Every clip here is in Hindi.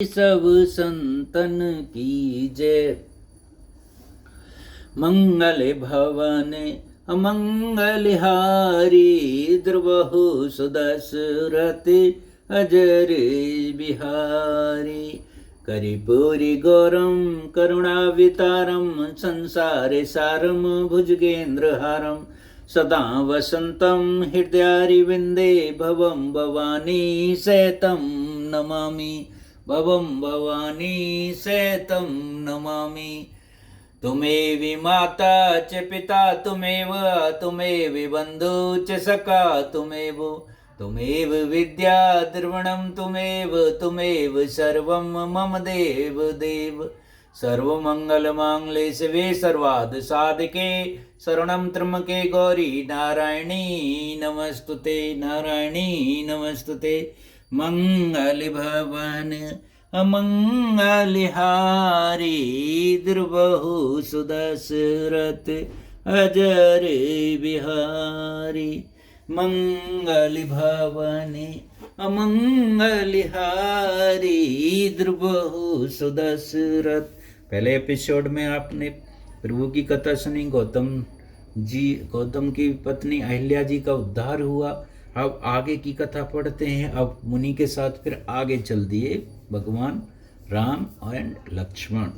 सब संतन की जय। मंगल भवन अमंगल हारी, द्रवहु सुदशरथ अजर बिहारी। करिपुरी गौरम करुणावितारम, संसार सारम भुजगेंद्र हारम। सदा वसंतम हृदयारिविंदे, भवम भवानी सहितं नमामि। भवम भवानी सहितं नमामि। तुमेव माता च पिता तुमेव बन्धु च सखा तुमेव विद्या द्रविणं तुमेव सर्वं मम देव देव। सर्वमंगलमांगल्ये शिवे सर्वार्थ साधके, शरणं त्र्यंबके गौरी नारायणी नमस्तुते नारायणी नमस्तुते। मंगल भवन अमंगल हारी, द्रवहु सुदशरथ अजर बिहारी। मंगल भवन अमंगल हारी, द्रवहु सुदशरथ। पहले एपिसोड में आपने प्रभु की कथा सुनी, गौतम की पत्नी अहिल्या जी का उद्धार हुआ। अब आगे की कथा पढ़ते हैं। अब मुनि के साथ फिर आगे चल दिए भगवान राम एंड लक्ष्मण।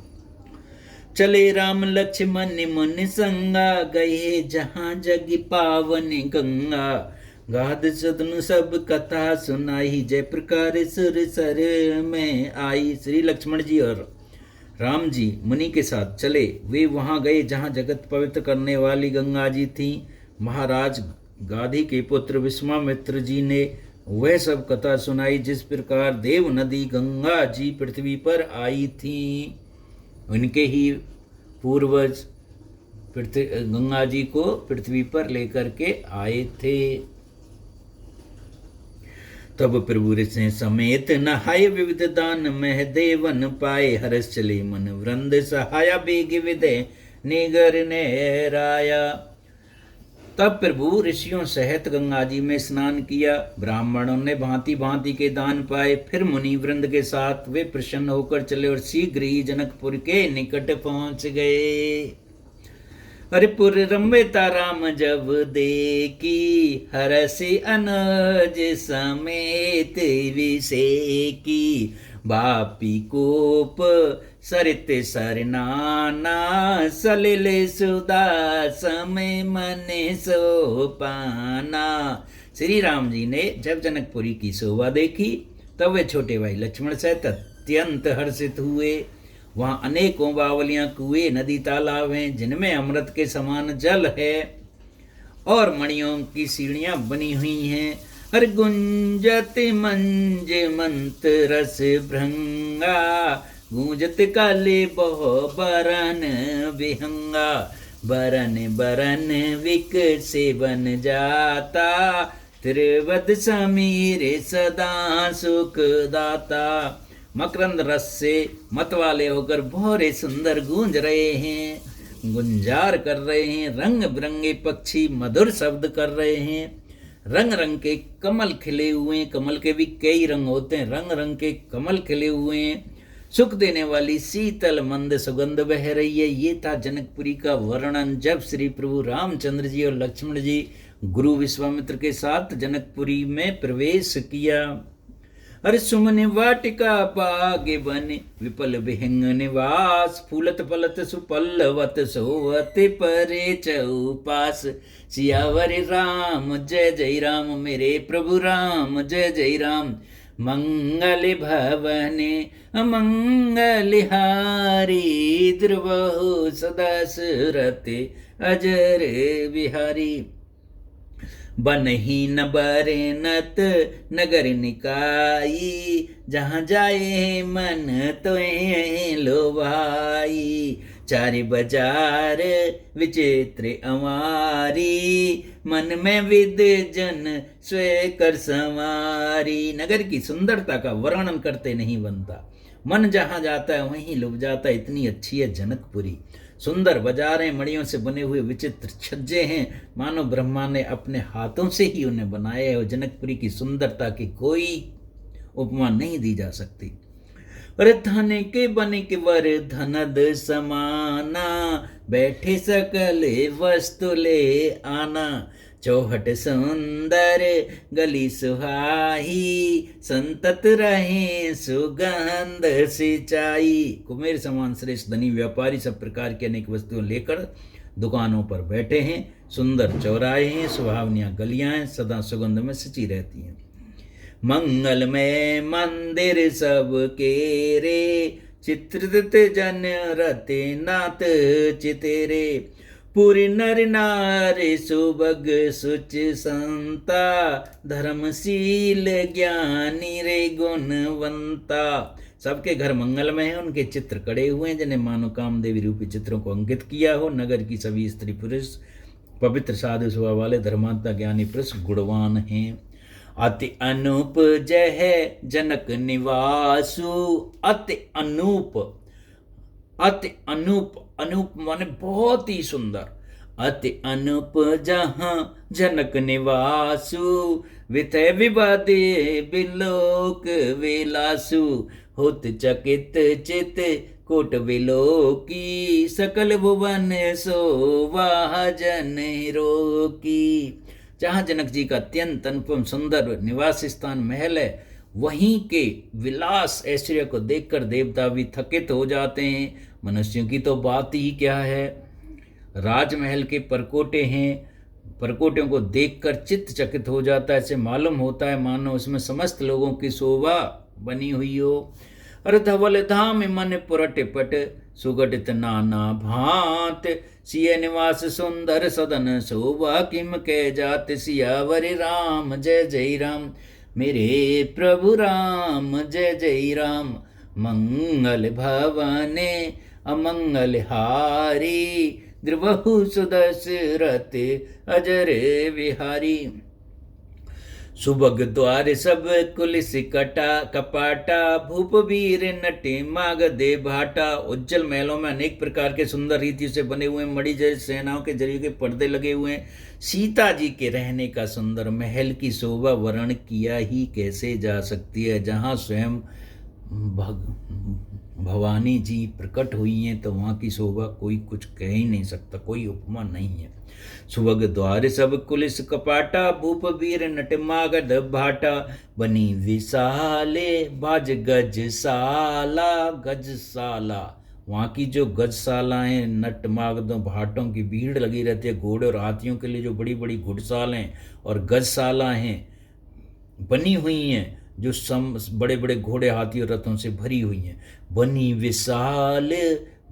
चले राम लक्ष्मण मुनि संगा, गए जहाँ जग पावन गंगा। गाध सदनु सब कथा सुनाई, जय प्रकार सुर सर में आई। श्री लक्ष्मण जी और राम जी मुनि के साथ चले। वे वहां गए जहाँ जगत पवित्र करने वाली गंगा जी थी। महाराज गाधी के पुत्र विश्वामित्र जी ने वह सब कथा सुनाई, जिस प्रकार देव नदी गंगा जी पृथ्वी पर आई थी। उनके ही पूर्वज गंगा जी को पृथ्वी पर लेकर के आए थे। तब प्रभु ऋषि समेत नहाय, विविध दान मह देवन पाए। हर्ष चले मन वृंद सहाया, बेग विदय निगर ने राया। तब प्रभु ऋषियों सहित गंगा जी में स्नान किया। ब्राह्मणों ने भांति भांति के दान पाए। फिर मुनि वृंद के साथ वे प्रसन्न होकर चले और शीघ्र ही जनकपुर के निकट पहुंच गए। हरिपुर रम्यता राम जब देखी, हरषि अनुज समेत विसेकी। बापी कोप सरित सरनाना, सलिल सुदा समय मन सोपाना। श्री राम जी ने जब जनकपुरी की शोभा देखी, तब वे छोटे भाई लक्ष्मण सहित अत्यंत हर्षित हुए। वहां अनेकों बावलियां, कुएं, नदी, तालाब हैं, जिनमें अमृत के समान जल है और मणियों की सीढ़ियां बनी हुई हैं। हर गुंजत मंज मंत रस भृंगा, गूंजत काले बहु बरन विहंगा। बरन बरन विक से बन जाता, त्रिवद समीर सदा सुख दाता। मकरंद रस से मतवाले होकर भोरे सुंदर गूंज रहे हैं, गुंजार कर रहे हैं। रंग बिरंगे पक्षी मधुर शब्द कर रहे हैं। रंग रंग के कमल खिले हुए हैं। कमल के भी कई रंग होते हैं। रंग रंग के कमल खिले हुए हैं। सुख देने वाली शीतल मंद सुगंध बह रही है। ये था जनकपुरी का वर्णन, जब श्री प्रभु रामचंद्र जी और लक्ष्मण जी गुरु विश्वामित्र के साथ जनकपुरी में प्रवेश किया। हर सुमन वाटिका बाग बन, विपल विहंग निवास। फूलत फलत सुपल्लवत सोवत परे चौपास। सियावर राम जय जय राम, मेरे प्रभु राम जय जय राम। मंगल भवन अमंगल हारी, द्रवहु सदशरथ अजर बिहारी। बनहीन बरनत नगर निकाई, जहाँ जाए मन तो लोभाई। चारि बाजार विचित्र अमारी, मन में विद जन स्वय कर संवारी। नगर की सुंदरता का वर्णन करते नहीं बनता। मन जहाँ जाता है वहीं लुभ जाता है। इतनी अच्छी है जनकपुरी। सुंदर बाजारें, मणियों से बने हुए विचित्र छज्जे हैं, मानो ब्रह्मा ने अपने हाथों से ही उन्हें बनाया है। और जनकपुरी की सुंदरता की कोई उपमा नहीं दी जा सकती। और धन के बन के वर धनद समाना, बैठे सकल वस्तु ले आना। चौहट सुंदर गली सुहाई, संतत रहे सुगंध सिंचाई। कुमेर समान श्रेष्ठ धनी व्यापारी सब प्रकार की अनेक वस्तुएं लेकर दुकानों पर बैठे हैं। सुंदर चौराहे हैं, सुहावनियां गलियां हैं, सदा सुगंध में सिंची रहती हैं। मंगलमय मंदिर सब केरे, चित्रित जन रते नाथ चितेरे। पूरी नर नारी सुभग सुच संता, धर्मशील ज्ञानी रे गुणवंता। सबके घर मंगलमय हैं, उनके चित्र कड़े हुए हैं, जिन्हें मानो कामदेवी रूपी चित्रों को अंकित किया हो। नगर की सभी स्त्री पुरुष पवित्र साधु स्वभाव वाले धर्मात्मा ज्ञानी पुरुष गुणवान हैं। अति अनूप जय जनक निवासु, अति अनूप, अति अनूप, अनूप माने बहुत ही सुंदर। अति अनूप जहाँ जनक निवासु, वितय विवादे बिलोक विलासु। होत चकित चित कोट विलोकी, सकल भुवन शोभा जन रोकी। जहाँ जनक जी का अत्यंत अनुपम सुंदर निवास स्थान महल है, वहीं के विलास ऐश्वर्य को देखकर देवता भी थकित हो जाते हैं। मनुष्यों की तो बात ही क्या है। राजमहल के परकोटे हैं, परकोटों को देखकर चित्त चकित हो जाता है। ऐसे मालूम होता है मानो उसमें समस्त लोगों की शोभा बनी हुई हो। अरे धवल धाम मन पुरट पट, सुगठित नाना भांत। सिय निवास सुंदर सदन शोभा, किम के जात सियावर राम जय जय राम। मेरे प्रभु राम जय जय राम। मंगल भवने अमंगल हारी, गृहु सुदशरथ अजर विहारी। सुभग द्वार सब कुलिस कटा कपाटा, भूप वीर नटे माग दे भाटा। उज्जवल महलों में अनेक प्रकार के सुंदर रीतियों से बने हुए मणि जैसे सेनाओं के जरिए के पर्दे लगे हुए हैं। सीता जी के रहने का सुंदर महल की शोभा वर्ण किया ही कैसे जा सकती है। जहाँ स्वयं भवानी जी प्रकट हुई हैं, तो वहाँ की शोभा कोई कुछ कह ही नहीं सकता, कोई उपमा नहीं है। सुभग द्वार सब कुलिस कपाटा, भूप वीर नटमागध भाटा। बनी विशाले बाज गजशाला, गजशाला वहाँ की जो गजशालाएं, नटमागधों भाटों की भीड़ लगी रहती है। घोड़े और हाथियों के लिए जो बड़ी बड़ी घुड़सालें और गजशालाएं बनी हुई हैं, जो बड़े बड़े घोड़े हाथी और रथों से भरी हुई हैं। बनी विशाल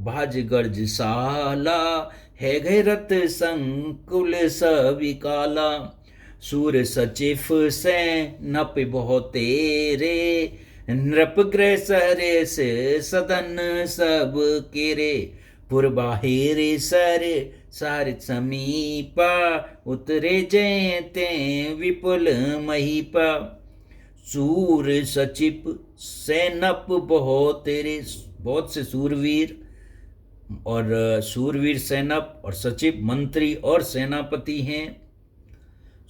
भाज गजशाला, है गए रथ संकुल सविकाला। सूर सचिफ से नप बहुत तेरे, नृप ग्रह सरेस सदन सब केरे। पुरबाहिर सर सार समीपा, उतरे जयते विपुल महीपा। सूर सचिप सैनप बहुत तेरे, बहुत से सूरवीर और सूरवीर सैनप और सचिव मंत्री और सेनापति हैं।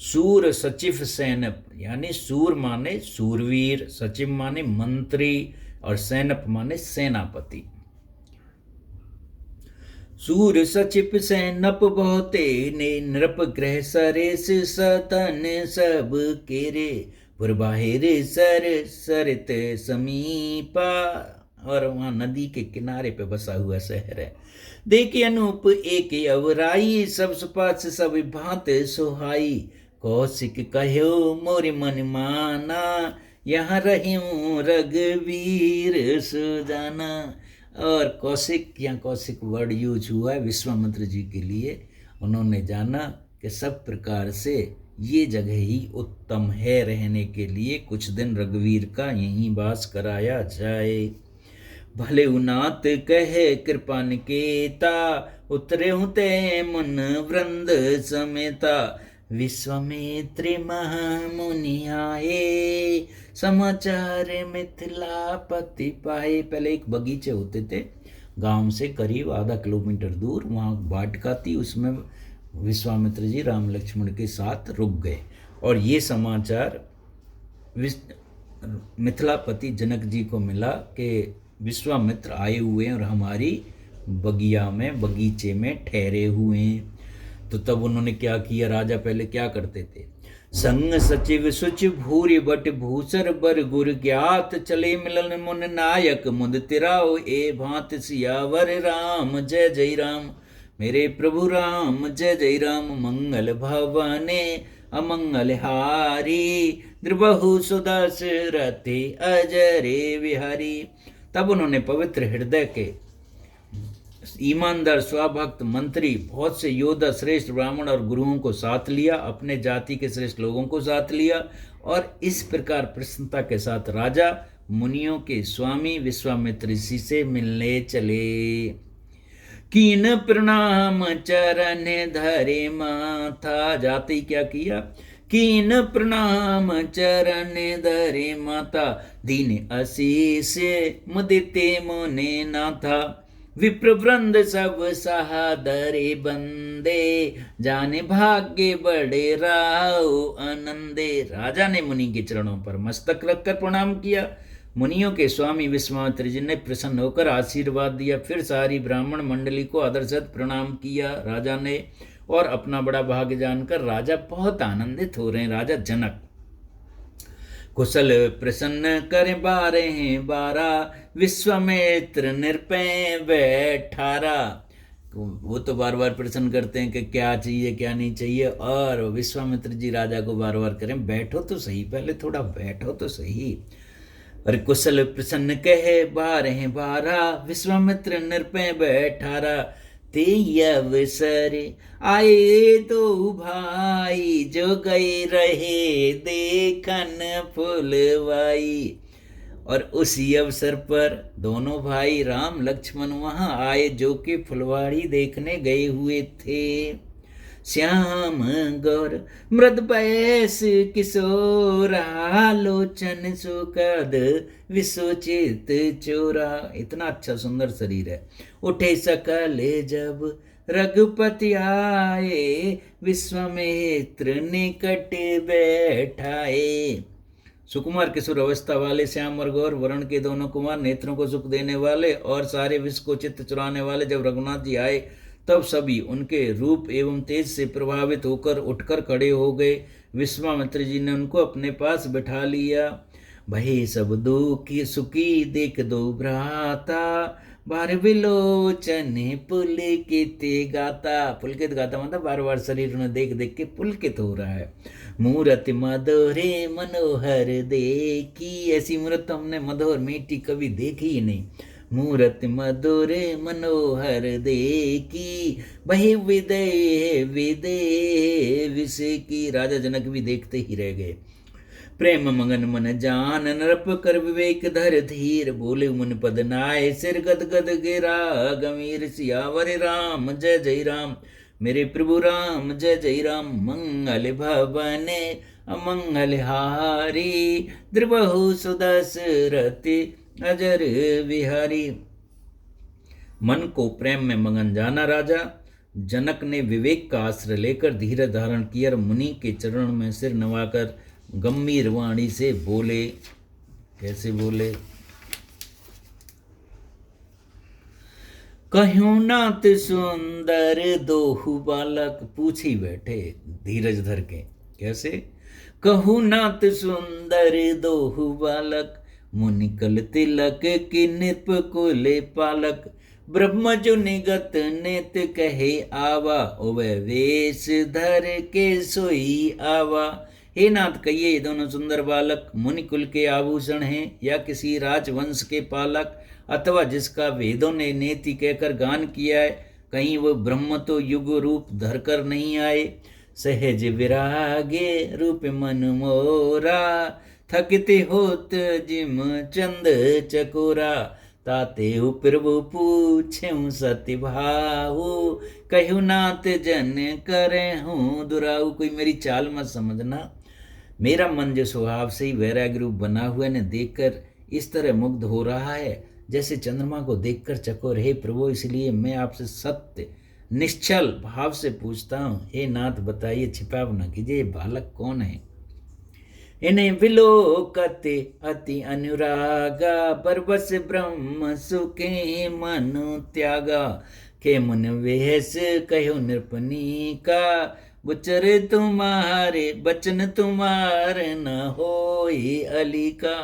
सूर सचिव सैनप यानी सूर माने सूरवीर, सचिव माने मंत्री और सैनप माने सेनापति। सूर सचिप सैनप बहुते ने, नृप ग्रह सरेस सतन सब केरे। पुरबाहिर सर सरित समीपा, और वहाँ नदी के किनारे पे बसा हुआ शहर है। देखे अनूप एक अवराई, सब सुपास सब भांत सुहाई। कौशिक कहो मोरि मन माना, यहाँ रहूं रघुवीर सुजाना। और कौशिक या कौशिक वर्ड यूज हुआ है विश्वामित्र जी के लिए। उन्होंने जाना कि सब प्रकार से ये जगह ही उत्तम है रहने के लिए, कुछ दिन रघुवीर का यहीं वास कराया जाए। भले उनात कहे कृपा निकेता, उतरे होते मुन वृंद समेता। विश्वामित्र महामुनि आए, समाचार मिथिलापति पाए। पहले एक बगीचे होते थे गांव से करीब आधा किलोमीटर दूर, वहाँ वाटिका थी, उसमें विश्वामित्र जी राम लक्ष्मण के साथ रुक गए। और ये समाचार मिथिलापति जनक जी को मिला कि विश्वामित्र आए हुए हैं और हमारी बगिया में, बगीचे में ठहरे हुए हैं। तो तब उन्होंने क्या किया, राजा पहले क्या करते थे, संग सचिव सुच भूरि बट भूसर बर गुर ज्ञात, चले मिलन मुन नायक मुद तिराओ ए भांत, सियावर राम जय जय राम, मेरे प्रभु राम जय जय राम, मंगल भवने अमंगल हारी, द्रबहु सुदशरथे अजरे विहारी। तब उन्होंने पवित्र हृदय के ईमानदार स्वभक्त मंत्री, बहुत से योद्धा, श्रेष्ठ ब्राह्मण और गुरुओं को साथ लिया, अपने जाति के श्रेष्ठ लोगों को साथ लिया, और इस प्रकार प्रसन्नता के साथ राजा मुनियों के स्वामी विश्वामित्र ऋषि से मिलने चले। कीन प्रणाम चरण धरे माथा, जाते ही क्या किया, कीन प्रणाम चरण धरे माता, दीन आशीष मुदिते मोने नाथा, विप्रवृंद सब सहादरे बंदे, जाने भाग्य बड़े राव आनंदे। राजा ने मुनि के चरणों पर मस्तक रखकर प्रणाम किया। मुनियों के स्वामी विश्वामित्र जी ने प्रसन्न होकर आशीर्वाद दिया। फिर सारी ब्राह्मण मंडली को आदर से प्रणाम किया राजा ने, और अपना बड़ा भाग्य जानकर राजा बहुत आनंदित हो रहे हैं। राजा जनक कुशल प्रसन्न करें बारे हैं बारा, विश्वामित्र निरपय बैठारा। वो तो बार बार प्रश्न करते हैं कि क्या चाहिए क्या नहीं चाहिए, और विश्वामित्र जी राजा को बार बार करें बैठो तो सही, पहले थोड़ा बैठो तो सही। और कुशल प्रसन्न कहे बारे बारा, विश्वामित्र निरपय बैठारा, ते अवसर आए दो भाई, जो गए रहे देखन फुलवाई। और उसी अवसर पर दोनों भाई राम लक्ष्मण वहां आए, जो कि फुलवाड़ी देखने गए हुए थे। श्याम गौर मृद बैस किशोरा, लोचन सुखद विसोचित चोरा। इतना अच्छा सुंदर शरीर है। उठे सकल जब रघुपति आए, विश्वामित्र निकट बैठाए। सुकुमार किशोर अवस्था वाले श्याम और गौर वर्ण के दोनों कुमार, नेत्रों को सुख देने वाले और सारे विश्व को चित्त चुराने वाले जब रघुनाथ जी आए, तब सभी उनके रूप एवं तेज से प्रभावित होकर उठकर खड़े हो गए। विश्वामित्र जी ने उनको अपने पास बैठा लिया। भय सब दुखी सुखी देख दो भ्राता, बार विलोचन पुलकित गाता। पुलकित गाता मतलब बार बार शरीर में देख देख के पुलकित हो रहा है। मूरत मधुरे मनोहर देखी, ऐसी मूर्त हमने मधुर मीठी कभी देखी ही नहीं। मूरत मधुर मनोहर देखी, बहि विदय विदय विषय की। राजा जनक भी देखते ही रह गए। प्रेम मगन मन जान, नरप कर विवेक धर धीर, बोले मुन पद नाय, सिर गद गद गिरा गंभीर। सियावर राम जय जय राम, मेरे प्रभु राम जय जय राम, मंगल भवने अमंगल हारी, द्रबहु सुदशरथे अजर विहारी। मन को प्रेम में मगन जाना राजा जनक ने विवेक का आश्रय लेकर धीरज धारण किया और मुनि के चरणों में सिर नवाकर गंभीर वाणी से बोले। कैसे बोले? कहूं नाथ सुंदर दोहु बालक, पूछ ही बैठे धीरज धर के। कैसे? कहूं नाथ सुंदर दोहु बालक, मुनिकल तिलक की नृप कुले पालक, ब्रह्म जो निगत नेत कहे आवा, ओवे वेश धर के सोई आवा। हे नाथ, कहिए ये दोनों सुंदर बालक मुनिकुल के आभूषण हैं या किसी राजवंश के पालक, अथवा जिसका वेदों ने नेति कहकर गान किया है? कहीं वो ब्रह्म तो युग रूप धरकर नहीं आए। सहज विरागे रूप मन मोरा, थकते होत जिम चंद चकोरा, ताते हु प्रभु पूछें सत्य भाऊ, कहूँ नाथ जन करे हूँ दुराऊ। कोई मेरी चाल मत समझना, मेरा मन जो स्वभाव से ही वैराग्य रूप बना हुआ ने देखकर इस तरह मुग्ध हो रहा है जैसे चंद्रमा को देखकर चकोर। हे प्रभु, इसलिए मैं आपसे सत्य निश्चल भाव से पूछता हूँ, हे नाथ बताइए, छिपाव न कीजिए, बालक कौन है? इन्हें विलोकत अति अनुरागा, परवश ब्रह्म सुखे मनु त्यागा। के मन वेहस कहो नृपनी का, गुचर तुम्हारे बचन तुम्हारे न होई अली का।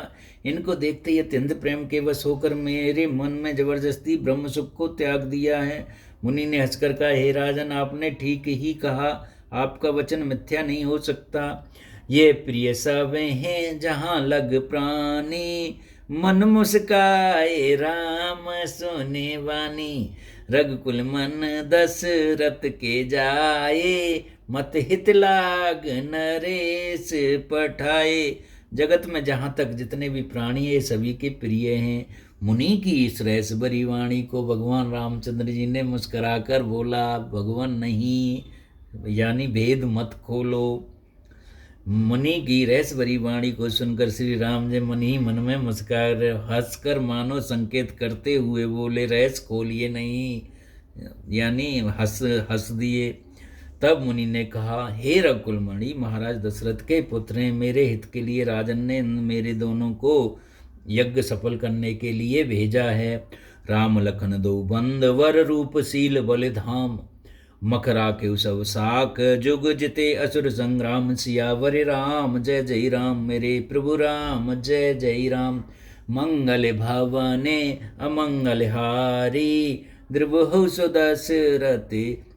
इनको देखते ही अत्यंत प्रेम के वश होकर मेरे मन में जबरदस्ती ब्रह्म सुख को त्याग दिया है। मुनि ने हंसकर कहा, हे राजन, आपने ठीक ही कहा, आपका वचन मिथ्या नहीं हो सकता। ये प्रिय सब हैं जहाँ लग प्राणी, मन मुस्काए राम सोने वानी। रघुकुल मन दशरथ के जाए, मत हित लाग नरेश पठाए। जगत में जहाँ तक जितने भी प्राणी है सभी के प्रिय हैं। मुनि की इस रस भरी वाणी को भगवान रामचंद्र जी ने मुस्कराकर बोला, भगवान नहीं, यानी भेद मत खोलो। मुनि की रस भरी वाणी को सुनकर श्री राम जी मन ही मन में मुस्कुराकर हंसकर मानो संकेत करते हुए बोले, रस खोलिए नहीं, यानी हंस दिए। तब मुनि ने कहा, हे रघुकुलमणि, महाराज दशरथ के पुत्र हैं, मेरे हित के लिए राजन ने मेरे दोनों को यज्ञ सफल करने के लिए भेजा है। राम लखन दो बंद, वर रूपशील बलिधाम, मखरा के सब साक, जुग जिते असुर संग्राम। सियावर राम जय जय राम, मेरे प्रभु राम जय जय राम। मंगल भवने अमंगल हारी, द्रुवहु सुदशरथ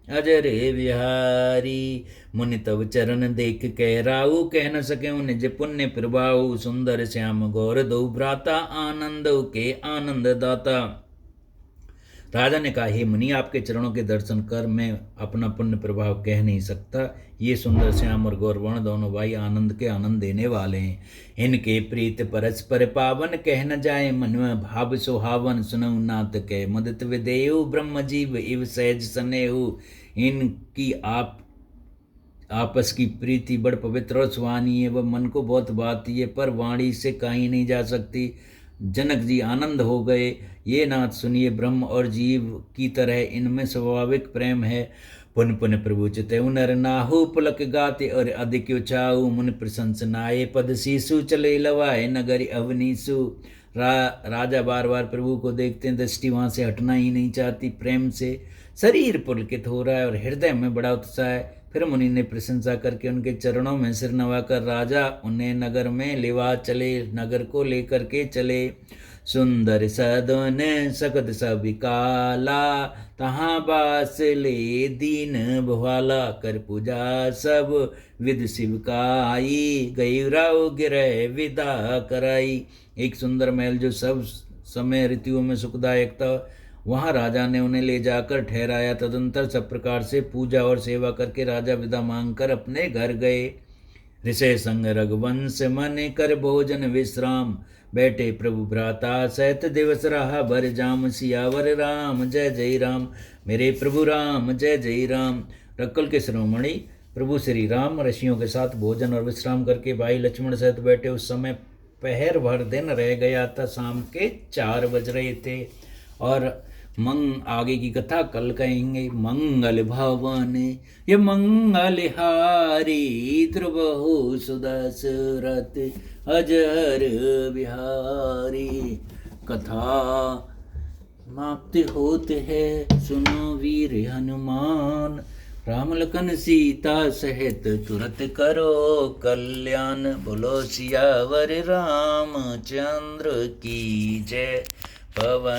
अजर बिहारी। मुनि तब चरण देख कह राहु, कह न सके निज पुण्य प्रभाऊ। सुंदर श्याम गौर दो भ्राता, आनंद के आनंद दाता। राजा ने कहा, हे मुनि, आपके चरणों के दर्शन कर मैं अपना पुण्य प्रभाव कह नहीं सकता। ये सुंदर श्याम और गौरवर्ण दोनों भाई आनंद के आनंद देने वाले हैं। इनके प्रीत परस्पर पावन, कह न जाए मन में भाव सुहावन। सुनऊ नाथ कह मुदित विदेहु, ब्रह्म जीव इव सहज स्नेहु। इनकी आपस की प्रीति बड़ पवित्र और सुहानी है, वह मन को बहुत भाती है, पर वाणी से कहीं नहीं जा सकती। जनक जी आनंद हो गए। ये नाथ सुनिए, ब्रह्म और जीव की तरह इनमें स्वाभाविक प्रेम है। पुन पुन प्रभु चितऊ नर नाहु, पुलक गाते और अधिक उचाऊ। मुन प्रशंसनाए पद शीशु, चले लवाए नगरी अवनीसु। राजा बार बार प्रभु को देखते हैं, दृष्टि वहाँ से हटना ही नहीं चाहती। प्रेम से शरीर पुलकित हो रहा है और हृदय में बड़ा उत्साह है। फिर मुनि ने प्रशंसा करके उनके चरणों में सिर नवाकर राजा उन्हें नगर में लेवा चले, नगर को लेकर के चले। सुंदर सदन सकत सबिकाला, तहाँ बास ले दीन भवाला। कर पूजा सब विद शिव काई, गई राव गिरह विदा कराई। एक सुंदर महल जो सब समय ऋतुओं में सुखदायक था, वहाँ राजा ने उन्हें ले जाकर ठहराया। तदंतर सब प्रकार से पूजा और सेवा करके राजा विदा मांगकर अपने घर गए। ऋषय संग रघुवंश मन कर भोजन विश्राम, बैठे प्रभु भ्राता सहित दिवस रहा भर जाम। सियावर राम जय जय राम, मेरे प्रभु राम जय जय राम। रक्कल के शिरोमणि प्रभु श्री राम ऋषियों के साथ भोजन और विश्राम करके भाई लक्ष्मण सहित बैठे। उस समय पहर भर दिन रह गया था, शाम के 4 बज रहे थे। और आगे की कथा कल कहेंगे। मंगल भवन ये मंगल हारी, ध्रुवहु सुदशरथ अजर बिहारी। कथा समाप्ति होते है, सुनो वीर हनुमान। राम लखन सीता सहित तुरत करो कल्याण। बोलो सियावर रामचंद्र की जय। पवन